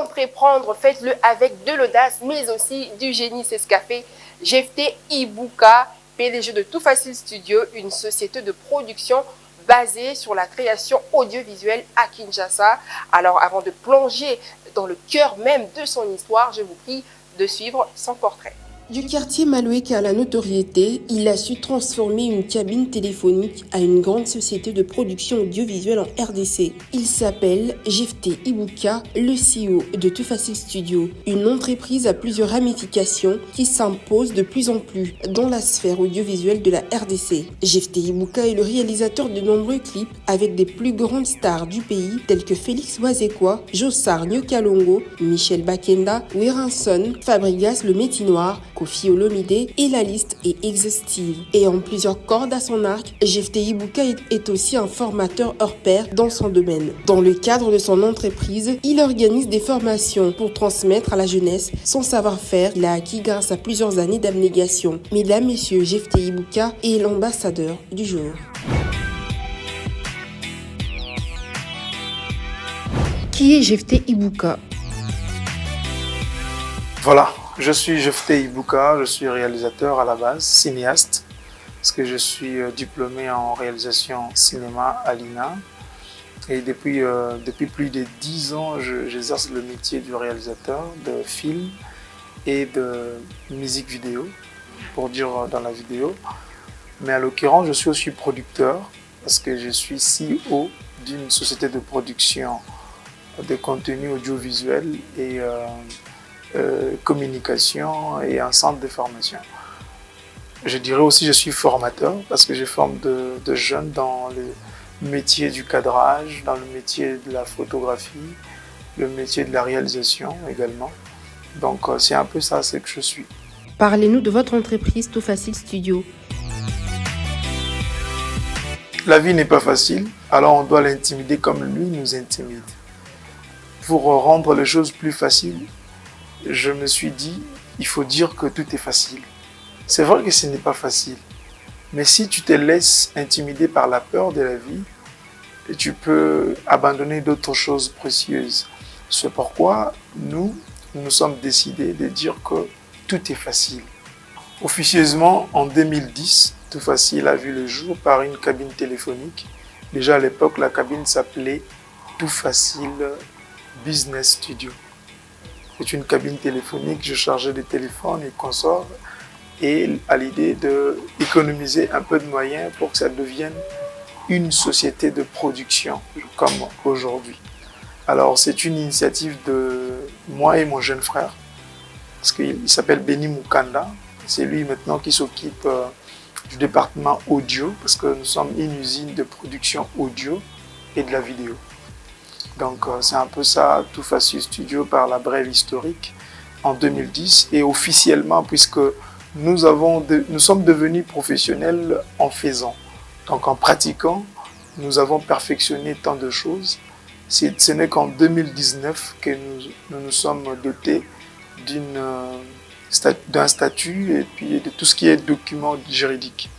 entreprendre, faites-le avec de l'audace, mais aussi du génie. C'est ce qu'a fait Jephté Ibuka, PDG de Tout Facile Studio, une société de production basée sur la création audiovisuelle à Kinshasa. Alors, avant de plonger dans le cœur même de son histoire, je vous prie de suivre son portrait. Du quartier Malouek à la notoriété, il a su transformer une cabine téléphonique à une grande société de production audiovisuelle en RDC. Il s'appelle Jephté Ibuka, le CEO de Tout Facile Studio, une entreprise à plusieurs ramifications qui s'impose de plus en plus dans la sphère audiovisuelle de la RDC. Jephté Ibuka est le réalisateur de nombreux clips avec des plus grandes stars du pays telles que Félix Wazekwa, Jossar Nyokalongo, Michel Bakenda, Wiranson, Fabrigas le Métinoir, Kofi Olomide, et la liste est exhaustive. Ayant plusieurs cordes à son arc, Jephté Ibuka est aussi un formateur hors pair dans son domaine. Dans le cadre de son entreprise, il organise des formations pour transmettre à la jeunesse son savoir-faire qu'il a acquis grâce à plusieurs années d'abnégation. Mesdames, Messieurs, Jephté Ibuka est l'ambassadeur du jour. Qui est Jephté Ibuka? Voilà, je suis Jephté Ibuka, je suis réalisateur à la base, cinéaste, parce que je suis diplômé en réalisation cinéma à l'INA. Et depuis plus de 10 ans, j'exerce le métier du réalisateur de films et de musique vidéo, pour dire dans la vidéo. Mais à l'occurrence, je suis aussi producteur, parce que je suis CEO d'une société de production de contenu audiovisuel et communication et un centre de formation. Je dirais aussi que je suis formateur parce que je forme de jeunes dans le métier du cadrage, dans le métier de la photographie, le métier de la réalisation également. Donc c'est un peu ça, c'est que je suis. Parlez-nous de votre entreprise Tout Facile Studio. La vie n'est pas facile, alors on doit l'intimider comme lui nous intimide. Pour rendre les choses plus faciles, je me suis dit, il faut dire que tout est facile. C'est vrai que ce n'est pas facile, mais si tu te laisses intimider par la peur de la vie, tu peux abandonner d'autres choses précieuses. C'est pourquoi nous sommes décidés de dire que tout est facile. Officieusement, en 2010, Tout Facile a vu le jour par une cabine téléphonique. Déjà à l'époque, la cabine s'appelait Tout Facile Business Studio. C'est une cabine téléphonique, je chargeais des téléphones et consorts et à l'idée d'économiser un peu de moyens pour que ça devienne une société de production comme aujourd'hui. Alors c'est une initiative de moi et mon jeune frère, parce qu'il s'appelle Benny Mukanda. C'est lui maintenant qui s'occupe du département audio, parce que nous sommes une usine de production audio et de la vidéo. Donc c'est un peu ça, Tout Facile Studio par la brève historique en 2010 et officiellement puisque nous sommes devenus professionnels en faisant. Donc en pratiquant, nous avons perfectionné tant de choses. Ce n'est qu'en 2019 que nous sommes dotés d'un statut et puis de tout ce qui est document juridique.